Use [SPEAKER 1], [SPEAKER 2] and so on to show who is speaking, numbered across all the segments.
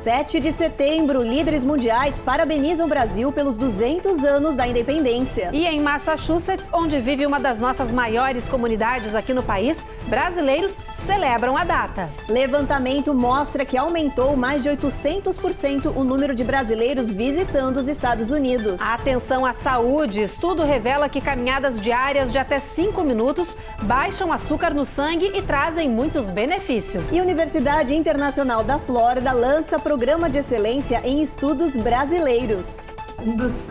[SPEAKER 1] 7 de setembro, líderes mundiais parabenizam o Brasil pelos 200 anos da independência.
[SPEAKER 2] E em Massachusetts, onde vive uma das nossas maiores comunidades aqui no país, brasileiros celebram a data.
[SPEAKER 1] Levantamento mostra que aumentou mais de 800% o número de brasileiros visitando os Estados Unidos.
[SPEAKER 2] Atenção à saúde. Estudo revela que caminhadas diárias de até 5 minutos baixam açúcar no sangue e trazem muitos benefícios.
[SPEAKER 1] E a Universidade Internacional da Flórida lança programa de excelência em estudos brasileiros.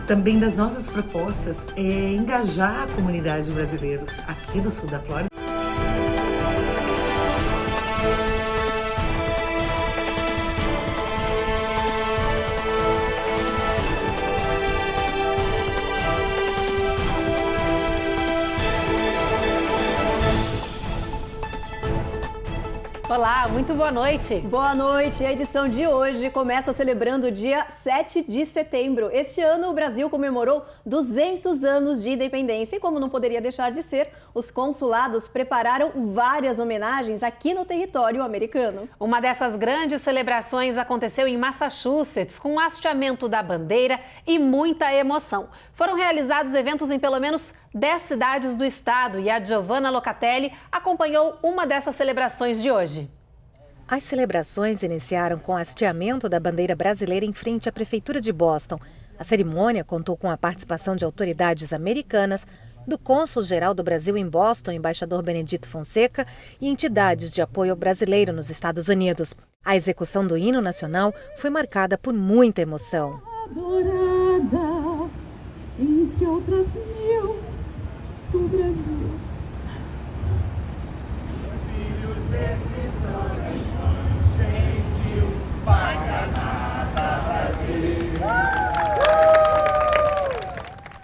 [SPEAKER 3] Também das nossas propostas é engajar a comunidade de brasileiros aqui do sul da Flórida.
[SPEAKER 2] Olá, muito boa noite.
[SPEAKER 1] Boa noite. A edição de hoje começa celebrando o dia 7 de setembro. Este ano, o Brasil comemorou 200 anos de independência. E como não poderia deixar de ser, os consulados prepararam várias homenagens aqui no território americano.
[SPEAKER 2] Uma dessas grandes celebrações aconteceu em Massachusetts, com o hasteamento da bandeira e muita emoção. Foram realizados eventos em pelo menos 10 cidades do estado e a Giovanna Locatelli acompanhou uma dessas celebrações de hoje.
[SPEAKER 4] As celebrações iniciaram com o hasteamento da bandeira brasileira em frente à Prefeitura de Boston. A cerimônia contou com a participação de autoridades americanas, do cônsul-geral do Brasil em Boston, embaixador Benedito Fonseca, e entidades de apoio ao brasileiro nos Estados Unidos. A execução do hino nacional foi marcada por muita emoção.
[SPEAKER 5] Adorada, entre outras mil, do Brasil.
[SPEAKER 6] Os filhos desse sonho gentil, paga nada, Brasil.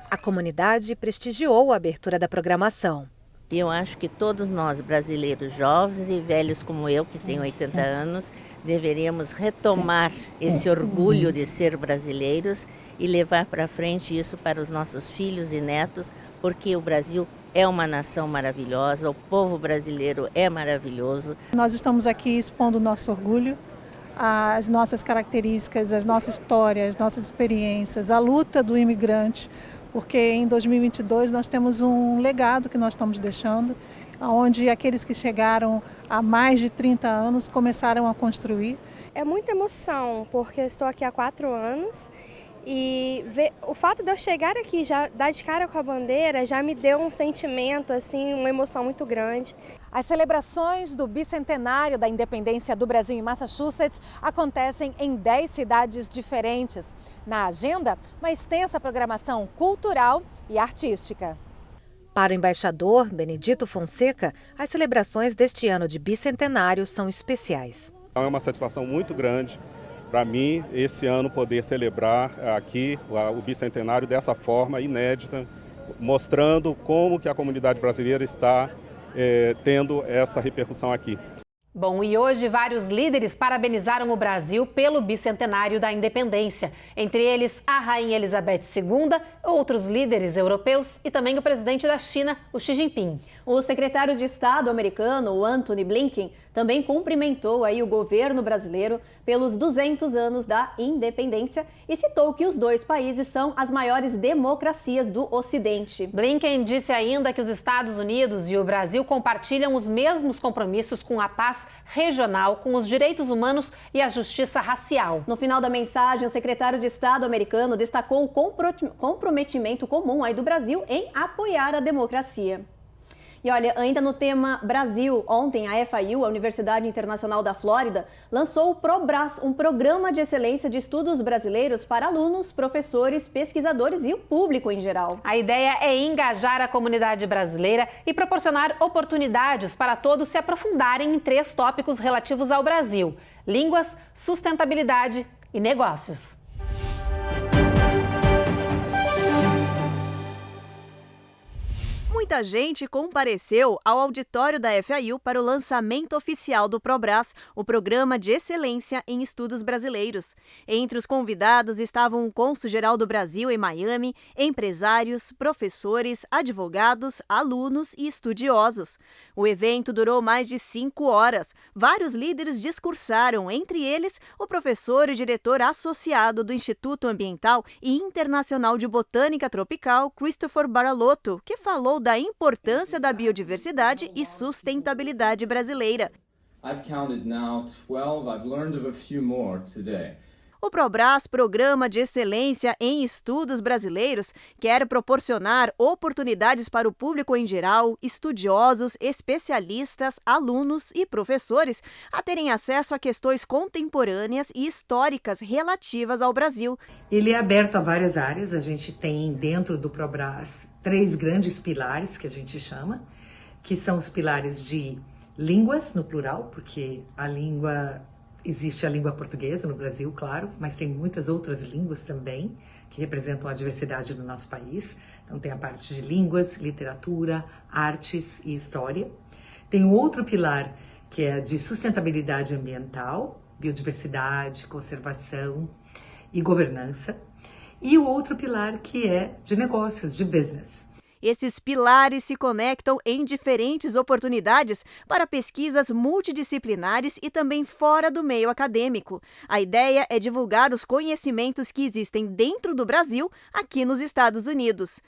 [SPEAKER 4] A comunidade prestigiou a abertura da programação.
[SPEAKER 7] E eu acho que todos nós, brasileiros jovens e velhos como eu, que tenho 80 anos, deveríamos retomar esse orgulho de ser brasileiros e levar para frente isso para os nossos filhos e netos, porque o Brasil é uma nação maravilhosa, o povo brasileiro é maravilhoso.
[SPEAKER 8] Nós estamos aqui expondo o nosso orgulho, as nossas características, a nossa história, as nossas experiências, a luta do imigrante, porque em 2022 nós temos um legado que nós estamos deixando, onde aqueles que chegaram há mais de 30 anos começaram a construir.
[SPEAKER 9] É muita emoção, porque estou aqui há 4 anos e o fato de eu chegar aqui, já dar de cara com a bandeira, já me deu um sentimento, assim, uma emoção muito grande.
[SPEAKER 4] As celebrações do bicentenário da independência do Brasil em Massachusetts acontecem em 10 cidades diferentes. Na agenda, uma extensa programação cultural e artística. Para o embaixador Benedito Fonseca, as celebrações deste ano de bicentenário são especiais.
[SPEAKER 10] É uma satisfação muito grande para mim, esse ano, poder celebrar aqui o bicentenário dessa forma inédita, mostrando como que a comunidade brasileira está tendo essa repercussão aqui.
[SPEAKER 2] Bom, e hoje vários líderes parabenizaram o Brasil pelo bicentenário da independência. Entre eles, a Rainha Elizabeth II, outros líderes europeus e também o presidente da China, o Xi Jinping.
[SPEAKER 1] O secretário de Estado americano, o Antony Blinken, também cumprimentou aí o governo brasileiro pelos 200 anos da independência e citou que os dois países são as maiores democracias do Ocidente.
[SPEAKER 2] Blinken disse ainda que os Estados Unidos e o Brasil compartilham os mesmos compromissos com a paz regional, com os direitos humanos e a justiça racial.
[SPEAKER 1] No final da mensagem, o secretário de Estado americano destacou o comprometimento comum aí do Brasil em apoiar a democracia. E olha, ainda no tema Brasil, ontem a FIU, a Universidade Internacional da Flórida, lançou o ProBras, um programa de excelência de estudos brasileiros para alunos, professores, pesquisadores e o público em geral.
[SPEAKER 2] A ideia é engajar a comunidade brasileira e proporcionar oportunidades para todos se aprofundarem em 3 tópicos relativos ao Brasil: línguas, sustentabilidade e negócios.
[SPEAKER 1] Muita gente compareceu ao auditório da FAU para o lançamento oficial do ProBras, o Programa de Excelência em Estudos Brasileiros. Entre os convidados estavam o cônsul-geral do Brasil em Miami, empresários, professores, advogados, alunos e estudiosos. O evento durou mais de 5 horas. Vários líderes discursaram, entre eles o professor e diretor associado do Instituto Ambiental e Internacional de Botânica Tropical, Christopher Baralotto, que falou da importância da biodiversidade e sustentabilidade brasileira.
[SPEAKER 11] I've counted now 12. I've learned of a few more today.
[SPEAKER 1] O ProBras, Programa de Excelência em Estudos Brasileiros, quer proporcionar oportunidades para o público em geral, estudiosos, especialistas, alunos e professores a terem acesso a questões contemporâneas e históricas relativas ao Brasil.
[SPEAKER 3] Ele é aberto a várias áreas. A gente tem dentro do ProBras 3 grandes pilares que a gente chama, que são os pilares de línguas, no plural, porque existe a língua portuguesa no Brasil, claro, mas tem muitas outras línguas também que representam a diversidade do nosso país. Então tem a parte de línguas, literatura, artes e história. Tem um outro pilar que é de sustentabilidade ambiental, biodiversidade, conservação e governança. E o outro pilar que é de negócios, de business.
[SPEAKER 1] Esses pilares se conectam em diferentes oportunidades para pesquisas multidisciplinares e também fora do meio acadêmico. A ideia é divulgar os conhecimentos que existem dentro do Brasil, aqui nos Estados Unidos.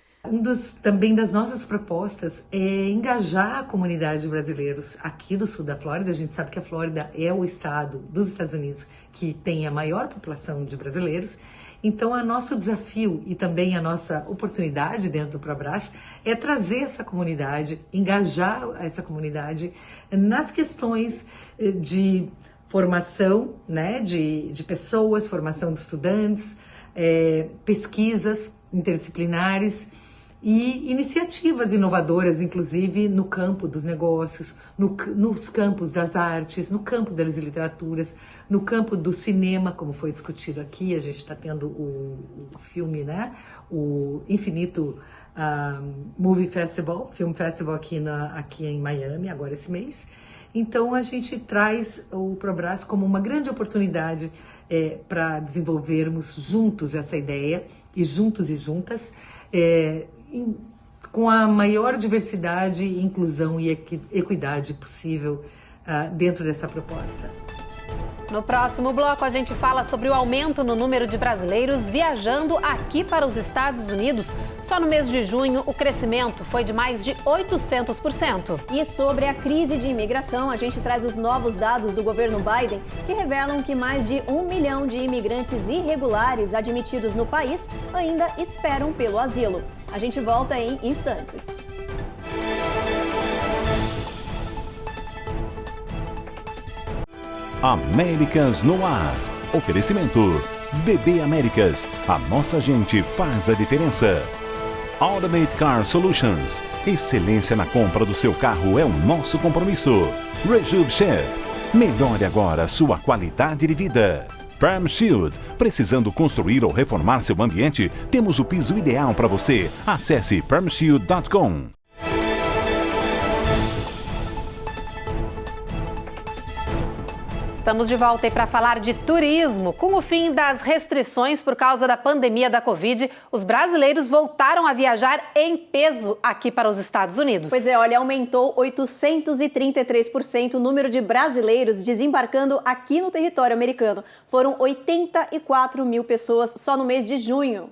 [SPEAKER 3] Também das nossas propostas é engajar a comunidade de brasileiros aqui do sul da Flórida. A gente sabe que a Flórida é o estado dos Estados Unidos que tem a maior população de brasileiros. Então, o nosso desafio e também a nossa oportunidade dentro do ProBras é trazer essa comunidade, engajar essa comunidade nas questões de formação, né, de pessoas, formação de estudantes, pesquisas interdisciplinares e iniciativas inovadoras, inclusive no campo dos negócios, nos campos das artes, no campo das literaturas, no campo do cinema, como foi discutido aqui. A gente está tendo o filme, né? O Infinito Movie Festival, Film Festival aqui em Miami, agora esse mês. Então a gente traz o ProBras como uma grande oportunidade para desenvolvermos juntos essa ideia, e juntos e juntas, com a maior diversidade, inclusão e equidade possível dentro dessa proposta.
[SPEAKER 2] No próximo bloco, a gente fala sobre o aumento no número de brasileiros viajando aqui para os Estados Unidos. Só no mês de junho, o crescimento foi de mais de 800%.
[SPEAKER 1] E sobre a crise de imigração, a gente traz os novos dados do governo Biden, que revelam que mais de 1 milhão de imigrantes irregulares admitidos no país ainda esperam pelo asilo. A gente volta em instantes.
[SPEAKER 12] Américas no ar. Oferecimento. BB Américas. A nossa gente faz a diferença. Automate Car Solutions. Excelência na compra do seu carro é o nosso compromisso. Rejuve Chef. Melhore agora sua qualidade de vida. Perm Shield. Precisando construir ou reformar seu ambiente? Temos o piso ideal para você. Acesse permshield.com.
[SPEAKER 2] Estamos de volta aí para falar de turismo. Com o fim das restrições por causa da pandemia da Covid, os brasileiros voltaram a viajar em peso aqui para os Estados Unidos.
[SPEAKER 1] Pois é, olha, aumentou 833% o número de brasileiros desembarcando aqui no território americano. Foram 84 mil pessoas só no mês de junho.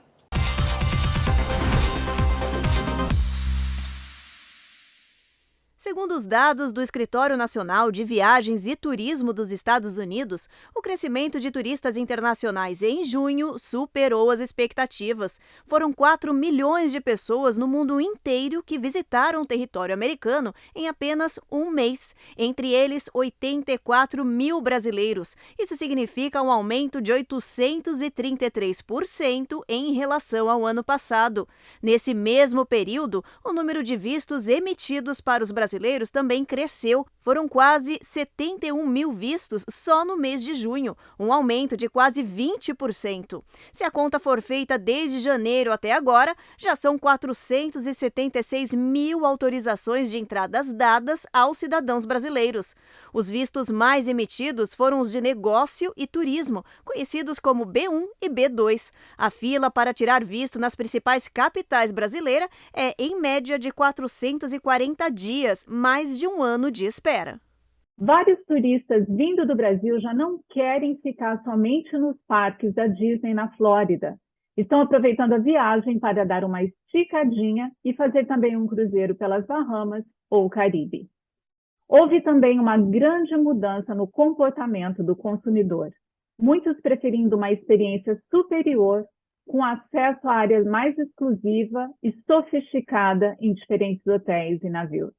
[SPEAKER 1] Segundo os dados do Escritório Nacional de Viagens e Turismo dos Estados Unidos, o crescimento de turistas internacionais em junho superou as expectativas. Foram 4 milhões de pessoas no mundo inteiro que visitaram o território americano em apenas um mês. Entre eles, 84 mil brasileiros. Isso significa um aumento de 833% em relação ao ano passado. Nesse mesmo período, o número de vistos emitidos para os brasileiros
[SPEAKER 13] brasileiros também cresceu. Foram quase 71 mil vistos só no mês de junho, um aumento de quase 20%. Se a conta for feita desde janeiro até agora, já são 476 mil autorizações de entradas dadas aos cidadãos brasileiros. Os vistos mais emitidos foram os de negócio e turismo, conhecidos como B1 e B2. A fila para tirar visto nas principais capitais brasileiras é, em média, de 440 dias, mais de um ano de espera.
[SPEAKER 5] Vários turistas vindo do Brasil já não querem ficar somente nos parques da Disney na Flórida. Estão aproveitando a viagem para dar uma esticadinha e fazer também um cruzeiro pelas Bahamas ou Caribe. Houve também uma grande mudança no comportamento do consumidor, muitos preferindo uma experiência superior, com acesso a áreas mais exclusiva e sofisticada em diferentes hotéis e navios.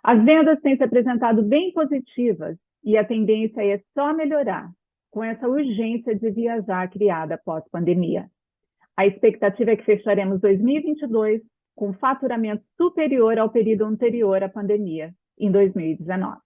[SPEAKER 5] As vendas têm se apresentado bem positivas e a tendência é só melhorar com essa urgência de viajar criada após pandemia. A expectativa é que fecharemos 2022 com faturamento superior ao período anterior à pandemia, em 2019.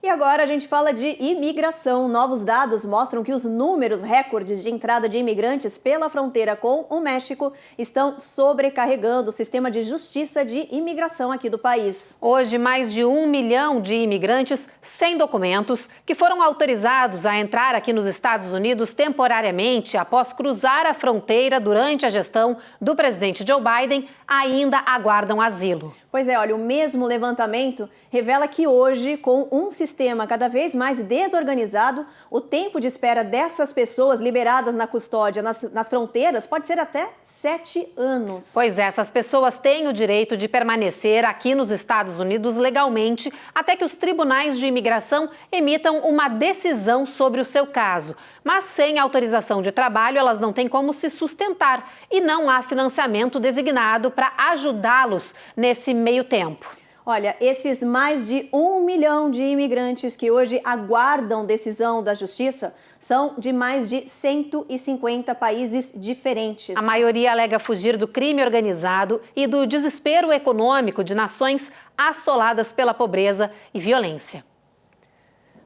[SPEAKER 1] E agora a gente fala de imigração. Novos dados mostram que os números recordes de entrada de imigrantes pela fronteira com o México estão sobrecarregando o sistema de justiça de imigração aqui do país.
[SPEAKER 2] Hoje, mais de 1 milhão de imigrantes sem documentos que foram autorizados a entrar aqui nos Estados Unidos temporariamente após cruzar a fronteira durante a gestão do presidente Joe Biden ainda aguardam asilo.
[SPEAKER 1] Pois é, olha, o mesmo levantamento revela que hoje, com um sistema cada vez mais desorganizado, o tempo de espera dessas pessoas liberadas na custódia nas fronteiras pode ser até 7 anos.
[SPEAKER 2] Pois é, essas pessoas têm o direito de permanecer aqui nos Estados Unidos legalmente até que os tribunais de imigração emitam uma decisão sobre o seu caso. Mas sem autorização de trabalho, elas não têm como se sustentar e não há financiamento designado para ajudá-los nesse meio tempo.
[SPEAKER 1] Olha, esses mais de 1 milhão de imigrantes que hoje aguardam decisão da justiça são de mais de 150 países diferentes.
[SPEAKER 2] A maioria alega fugir do crime organizado e do desespero econômico de nações assoladas pela pobreza e violência.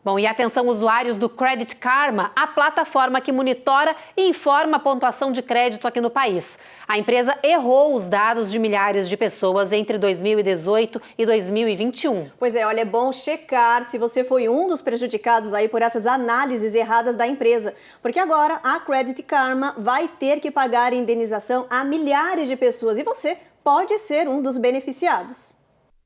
[SPEAKER 2] Bom, e atenção usuários do Credit Karma, a plataforma que monitora e informa a pontuação de crédito aqui no país. A empresa errou os dados de milhares de pessoas entre 2018 e 2021.
[SPEAKER 1] Pois é, olha, é bom checar se você foi um dos prejudicados aí por essas análises erradas da empresa. Porque agora a Credit Karma vai ter que pagar indenização a milhares de pessoas e você pode ser um dos beneficiados.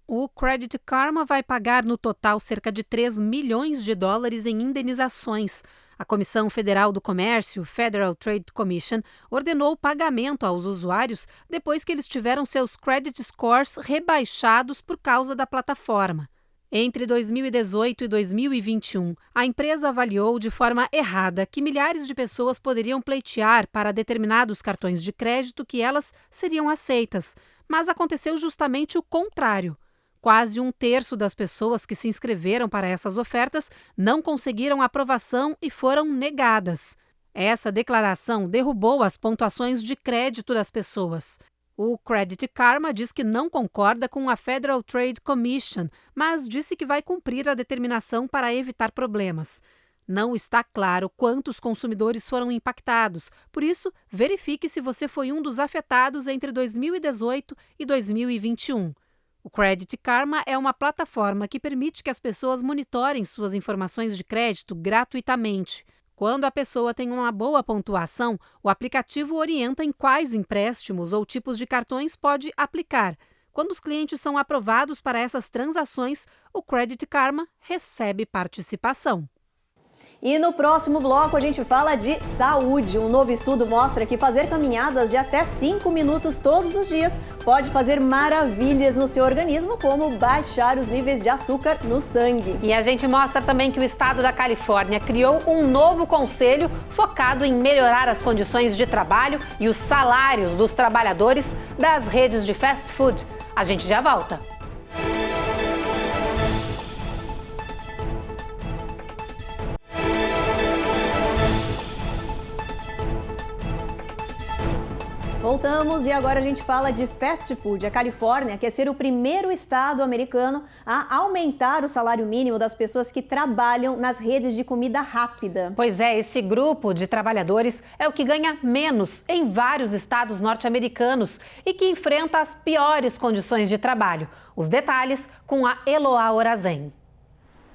[SPEAKER 2] O Credit Karma vai pagar no total cerca de 3 milhões de dólares em indenizações. A Comissão Federal do Comércio, Federal Trade Commission, ordenou o pagamento aos usuários depois que eles tiveram seus credit scores rebaixados por causa da plataforma. Entre 2018 e 2021, a empresa avaliou de forma errada que milhares de pessoas poderiam pleitear para determinados cartões de crédito que elas seriam aceitas, mas aconteceu justamente o contrário. Quase 1/3 das pessoas que se inscreveram para essas ofertas não conseguiram aprovação e foram negadas. Essa declaração derrubou as pontuações de crédito das pessoas. O Credit Karma diz que não concorda com a Federal Trade Commission, mas disse que vai cumprir a determinação para evitar problemas. Não está claro quantos consumidores foram impactados, por isso, verifique se você foi um dos afetados entre 2018 e 2021. O Credit Karma é uma plataforma que permite que as pessoas monitorem suas informações de crédito gratuitamente. Quando a pessoa tem uma boa pontuação, o aplicativo orienta em quais empréstimos ou tipos de cartões pode aplicar. Quando os clientes são aprovados para essas transações, o Credit Karma recebe participação.
[SPEAKER 1] E no próximo bloco a gente fala de saúde. Um novo estudo mostra que fazer caminhadas de até 5 minutos todos os dias pode fazer maravilhas no seu organismo, como baixar os níveis de açúcar no sangue.
[SPEAKER 2] E a gente mostra também que o estado da Califórnia criou um novo conselho focado em melhorar as condições de trabalho e os salários dos trabalhadores das redes de fast food. A gente já volta.
[SPEAKER 1] Voltamos e agora a gente fala de fast food. A Califórnia quer ser o primeiro estado americano a aumentar o salário mínimo das pessoas que trabalham nas redes de comida rápida.
[SPEAKER 2] Pois é, esse grupo de trabalhadores é o que ganha menos em vários estados norte-americanos e que enfrenta as piores condições de trabalho. Os detalhes com a Eloá Orazen.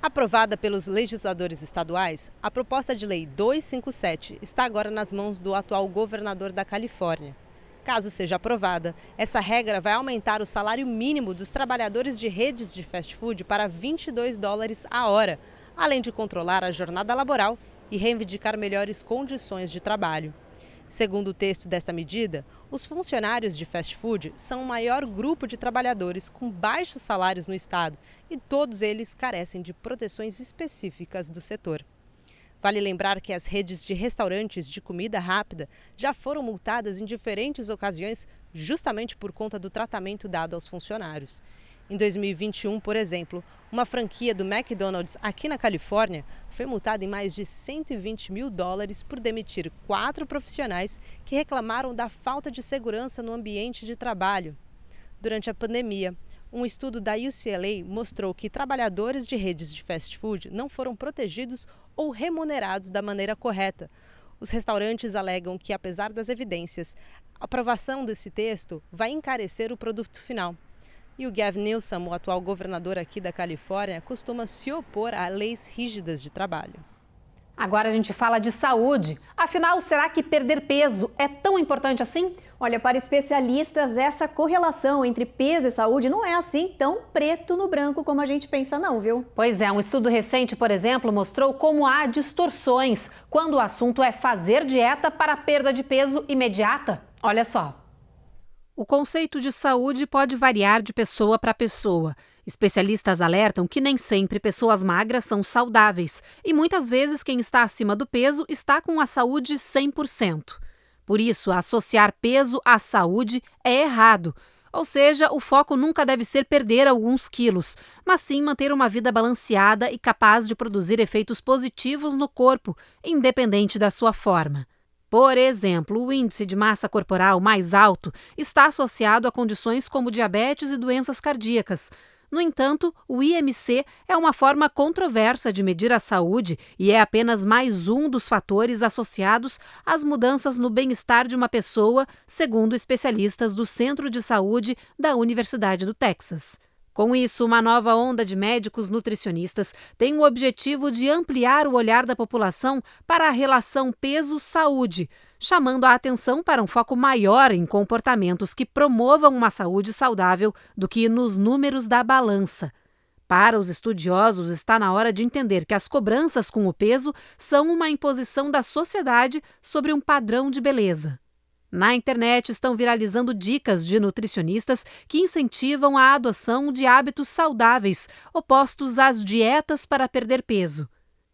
[SPEAKER 14] Aprovada pelos legisladores estaduais, a proposta de lei 257 está agora nas mãos do atual governador da Califórnia. Caso seja aprovada, essa regra vai aumentar o salário mínimo dos trabalhadores de redes de fast food para $22 a hora, além de controlar a jornada laboral e reivindicar melhores condições de trabalho. Segundo o texto desta medida, os funcionários de fast food são o maior grupo de trabalhadores com baixos salários no estado e todos eles carecem de proteções específicas do setor. Vale lembrar que as redes de restaurantes de comida rápida já foram multadas em diferentes ocasiões justamente por conta do tratamento dado aos funcionários. Em 2021, por exemplo, uma franquia do McDonald's aqui na Califórnia foi multada em mais de $120 mil por demitir 4 profissionais que reclamaram da falta de segurança no ambiente de trabalho. Durante a pandemia, um estudo da UCLA mostrou que trabalhadores de redes de fast food não foram protegidos ou remunerados da maneira correta. Os restaurantes alegam que, apesar das evidências, a aprovação desse texto vai encarecer o produto final. E o Gavin Newsom, o atual governador aqui da Califórnia, costuma se opor a leis rígidas de trabalho.
[SPEAKER 2] Agora a gente fala de saúde. Afinal, será que perder peso é tão importante assim?
[SPEAKER 1] Olha, para especialistas, essa correlação entre peso e saúde não é assim tão preto no branco como a gente pensa não, viu?
[SPEAKER 2] Pois é, um estudo recente, por exemplo, mostrou como há distorções quando o assunto é fazer dieta para perda de peso imediata. Olha só. O conceito de saúde pode variar de pessoa para pessoa. Especialistas alertam que nem sempre pessoas magras são saudáveis e muitas vezes quem está acima do peso está com a saúde 100%. Por isso, associar peso à saúde é errado. Ou seja, o foco nunca deve ser perder alguns quilos, mas sim manter uma vida balanceada e capaz de produzir efeitos positivos no corpo, independente da sua forma. Por exemplo, o índice de massa corporal mais alto está associado a condições como diabetes e doenças cardíacas. No entanto, o IMC é uma forma controversa de medir a saúde e é apenas mais um dos fatores associados às mudanças no bem-estar de uma pessoa, segundo especialistas do Centro de Saúde da Universidade do Texas. Com isso, uma nova onda de médicos nutricionistas tem o objetivo de ampliar o olhar da população para a relação peso-saúde, chamando a atenção para um foco maior em comportamentos que promovam uma saúde saudável do que nos números da balança. Para os estudiosos, está na hora de entender que as cobranças com o peso são uma imposição da sociedade sobre um padrão de beleza. Na internet estão viralizando dicas de nutricionistas que incentivam a adoção de hábitos saudáveis, opostos às dietas para perder peso.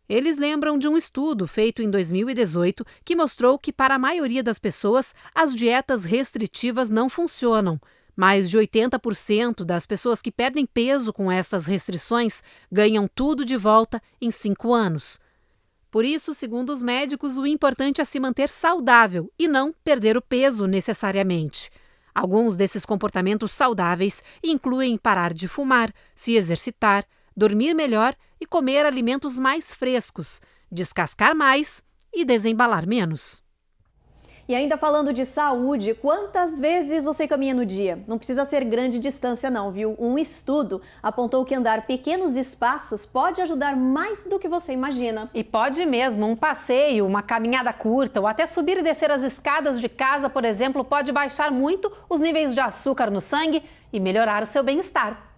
[SPEAKER 2] Eles lembram de um estudo feito em 2018 que mostrou que, para a maioria das pessoas, as dietas restritivas não funcionam. Mais de 80% das pessoas que perdem peso com essas restrições ganham tudo de volta em 5 anos. Por isso, segundo os médicos, o importante é se manter saudável e não perder o peso necessariamente. Alguns desses comportamentos saudáveis incluem parar de fumar, se exercitar, dormir melhor e comer alimentos mais frescos, descascar mais e desembalar menos.
[SPEAKER 1] E ainda falando de saúde, quantas vezes você caminha no dia? Não precisa ser grande distância não, viu? Um estudo apontou que andar pequenos espaços pode ajudar mais do que você imagina.
[SPEAKER 2] E pode mesmo, um passeio, uma caminhada curta ou até subir e descer as escadas de casa, por exemplo, pode baixar muito os níveis de açúcar no sangue e melhorar o seu bem-estar.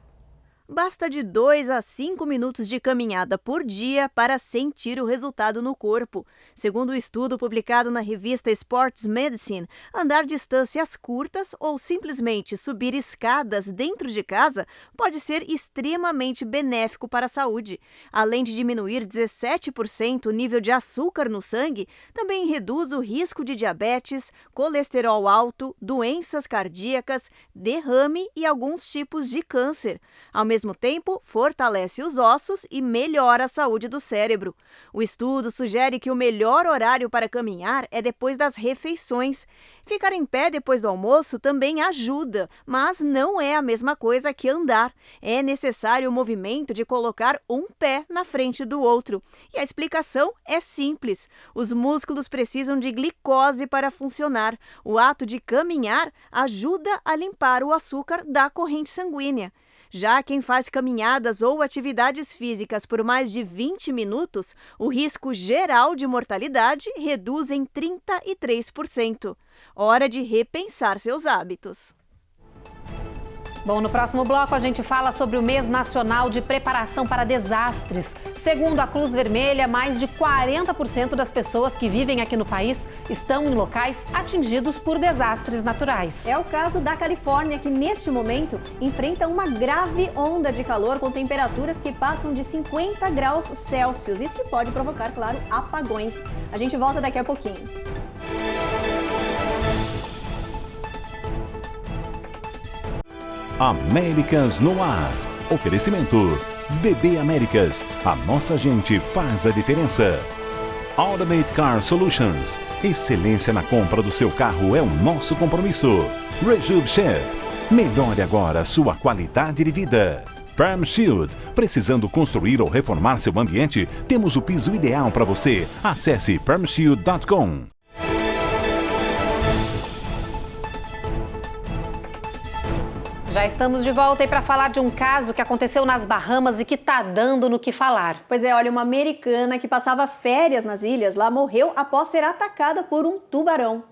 [SPEAKER 13] Basta de 2 a 5 minutos de caminhada por dia para sentir o resultado no corpo. Segundo o estudo publicado na revista Sports Medicine, andar distâncias curtas ou simplesmente subir escadas dentro de casa pode ser extremamente benéfico para a saúde. Além de diminuir 17% o nível de açúcar no sangue, também reduz o risco de diabetes, colesterol alto, doenças cardíacas, derrame e alguns tipos de câncer. Ao mesmo tempo, fortalece os ossos e melhora a saúde do cérebro. O estudo sugere que o melhor horário para caminhar é depois das refeições. Ficar em pé depois do almoço também ajuda, mas não é a mesma coisa que andar. É necessário o movimento de colocar um pé na frente do outro. E a explicação é simples. Os músculos precisam de glicose para funcionar. O ato de caminhar ajuda a limpar o açúcar da corrente sanguínea. Já quem faz caminhadas ou atividades físicas por mais de 20 minutos, o risco geral de mortalidade reduz em 33%. Hora de repensar seus hábitos.
[SPEAKER 2] Bom, no próximo bloco a gente fala sobre o mês nacional de preparação para desastres. Segundo a Cruz Vermelha, mais de 40% das pessoas que vivem aqui no país estão em locais atingidos por desastres naturais.
[SPEAKER 1] É o caso da Califórnia, que neste momento enfrenta uma grave onda de calor com temperaturas que passam de 50 graus Celsius. Isso que pode provocar, claro, apagões. A gente volta daqui a pouquinho.
[SPEAKER 12] Américas no ar. Oferecimento. BB Américas. A nossa gente faz a diferença. Automate Car Solutions. Excelência na compra do seu carro é o nosso compromisso. Rejuve Chef. Melhore agora sua qualidade de vida. Perm Shield. Precisando construir ou reformar seu ambiente? Temos o piso ideal para você. Acesse permshield.com.
[SPEAKER 2] Já estamos de volta aí para falar de um caso que aconteceu nas Bahamas e que está dando no que falar.
[SPEAKER 1] Pois é, olha, uma americana que passava férias nas ilhas lá morreu após ser atacada por um tubarão.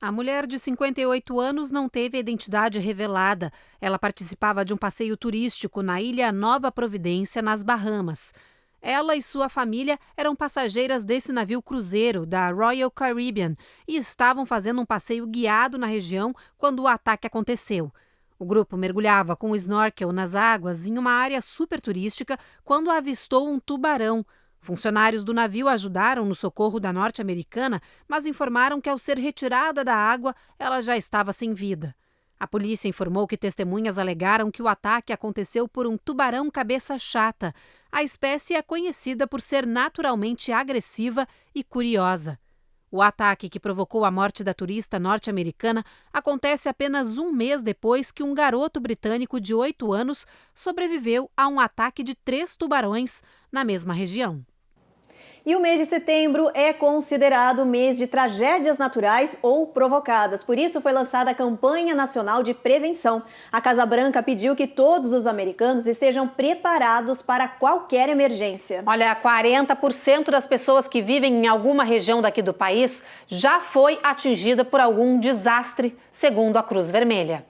[SPEAKER 2] A mulher de 58 anos não teve a identidade revelada. Ela participava de um passeio turístico na ilha Nova Providência, nas Bahamas. Ela e sua família eram passageiras desse navio cruzeiro da Royal Caribbean e estavam fazendo um passeio guiado na região quando o ataque aconteceu. O grupo mergulhava com o snorkel nas águas em uma área super turística quando avistou um tubarão. Funcionários do navio ajudaram no socorro da norte-americana, mas informaram que ao ser retirada da água, ela já estava sem vida. A polícia informou que testemunhas alegaram que o ataque aconteceu por um tubarão cabeça chata. A espécie é conhecida por ser naturalmente agressiva e curiosa. O ataque que provocou a morte da turista norte-americana acontece apenas um mês depois que um garoto britânico de 8 anos sobreviveu a um ataque de 3 tubarões na mesma região.
[SPEAKER 1] E o mês de setembro é considerado mês de tragédias naturais ou provocadas. Por isso foi lançada a campanha nacional de prevenção. A Casa Branca pediu que todos os americanos estejam preparados para qualquer emergência.
[SPEAKER 2] Olha, 40% das pessoas que vivem em alguma região daqui do país já foi atingida por algum desastre, segundo a Cruz Vermelha.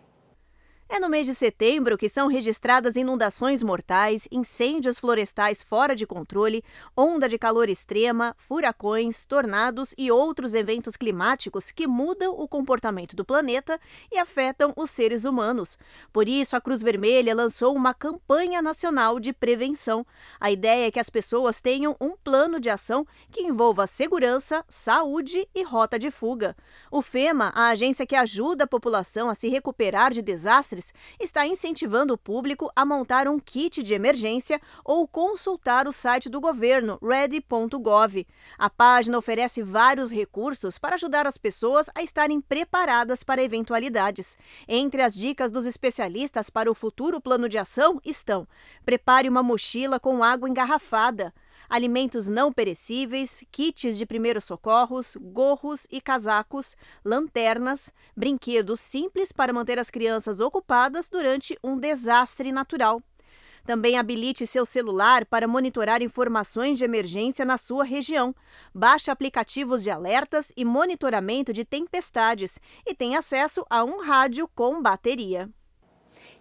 [SPEAKER 13] É no mês de setembro que são registradas inundações mortais, incêndios florestais fora de controle, onda de calor extrema, furacões, tornados e outros eventos climáticos que mudam o comportamento do planeta e afetam os seres humanos. Por isso, a Cruz Vermelha lançou uma campanha nacional de prevenção. A ideia é que as pessoas tenham um plano de ação que envolva segurança, saúde e rota de fuga. O FEMA, a agência que ajuda a população a se recuperar de desastres, está incentivando o público a montar um kit de emergência ou consultar o site do governo, ready.gov. A página oferece vários recursos para ajudar as pessoas a estarem preparadas para eventualidades. Entre as dicas dos especialistas para o futuro plano de ação estão: prepare uma mochila com água engarrafada, alimentos não perecíveis, kits de primeiros socorros, gorros e casacos, lanternas, brinquedos simples para manter as crianças ocupadas durante um desastre natural. Também habilite seu celular para monitorar informações de emergência na sua região. Baixe aplicativos de alertas e monitoramento de tempestades e tenha acesso a um rádio com bateria.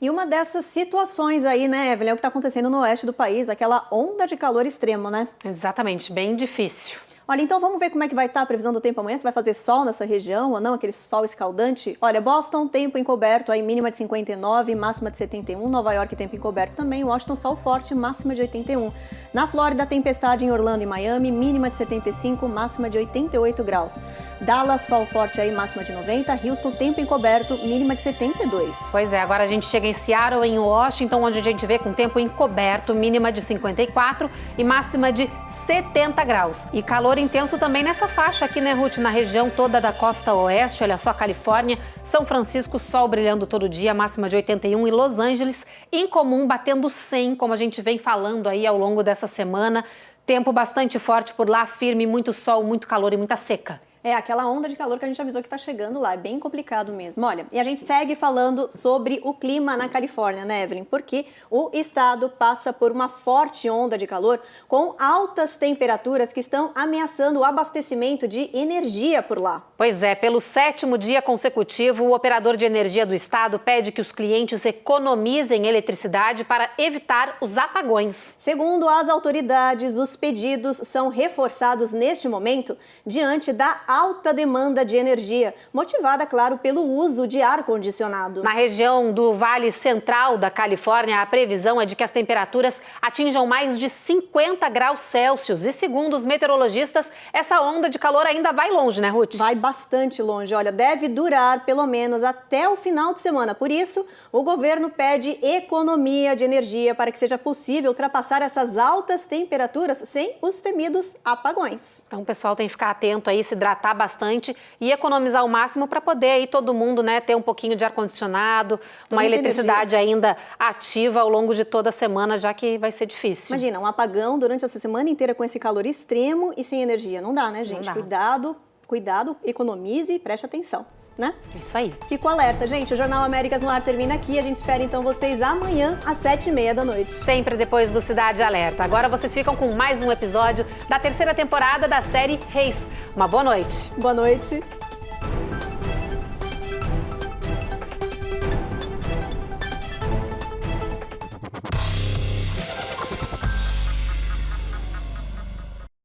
[SPEAKER 1] E uma dessas situações aí, né, Evelyn, é o que está acontecendo no oeste do país, aquela onda de calor extremo, né?
[SPEAKER 2] Exatamente, bem difícil.
[SPEAKER 1] Olha, então vamos ver como é que vai estar a previsão do tempo amanhã. Se vai fazer sol nessa região ou não, aquele sol escaldante. Olha, Boston, tempo encoberto, aí mínima de 59, máxima de 71. Nova York, tempo encoberto também. Washington, sol forte, máxima de 81. Na Flórida, tempestade em Orlando e Miami, mínima de 75, máxima de 88 graus. Dallas, sol forte aí, máxima de 90. Houston, tempo encoberto, mínima de 72.
[SPEAKER 2] Pois é, agora a gente chega em Seattle, em Washington, onde a gente vê com tempo encoberto, mínima de 54 e máxima de 70 graus. E calor intenso também nessa faixa aqui, né, Ruth? Na região toda da costa oeste, olha só, Califórnia, São Francisco, sol brilhando todo dia, máxima de 81. E Los Angeles, incomum, batendo 100, como a gente vem falando aí ao longo dessa semana. Tempo bastante forte por lá, firme, muito sol, muito calor e muita seca.
[SPEAKER 1] É aquela onda de calor que a gente avisou que está chegando lá, é bem complicado mesmo. Olha, e a gente segue falando sobre o clima na Califórnia, né, Evelyn? Porque o estado passa por uma forte onda de calor com altas temperaturas que estão ameaçando o abastecimento de energia por lá.
[SPEAKER 2] Pois é, pelo 7º dia consecutivo, o operador de energia do estado pede que os clientes economizem eletricidade para evitar os apagões.
[SPEAKER 1] Segundo as autoridades, os pedidos são reforçados neste momento diante da alta demanda de energia, motivada, claro, pelo uso de ar-condicionado.
[SPEAKER 2] Na região do Vale Central da Califórnia, a previsão é de que as temperaturas atinjam mais de 50 graus Celsius. E segundo os meteorologistas, essa onda de calor ainda vai longe, né, Ruth?
[SPEAKER 1] Vai bastante longe. Olha, deve durar pelo menos até o final de semana. Por isso, o governo pede economia de energia para que seja possível ultrapassar essas altas temperaturas sem os temidos apagões.
[SPEAKER 2] Então o pessoal tem que ficar atento aí, se hidratar bastante e economizar o máximo para poder aí todo mundo, né, ter um pouquinho de ar-condicionado, uma eletricidade ainda ativa ao longo de toda a semana, já que vai ser difícil.
[SPEAKER 1] Imagina, um apagão durante essa semana inteira com esse calor extremo e sem energia. Não dá, né, gente?
[SPEAKER 2] Não dá.
[SPEAKER 1] Cuidado, economize e preste atenção, né?
[SPEAKER 2] Isso aí.
[SPEAKER 1] Fico alerta, gente. O Jornal Américas no Ar termina aqui. A gente espera então vocês amanhã às 7h30 da noite.
[SPEAKER 2] Sempre depois do Cidade Alerta. Agora vocês ficam com mais um episódio da 3ª temporada da série Reis. Uma boa noite.
[SPEAKER 1] Boa noite.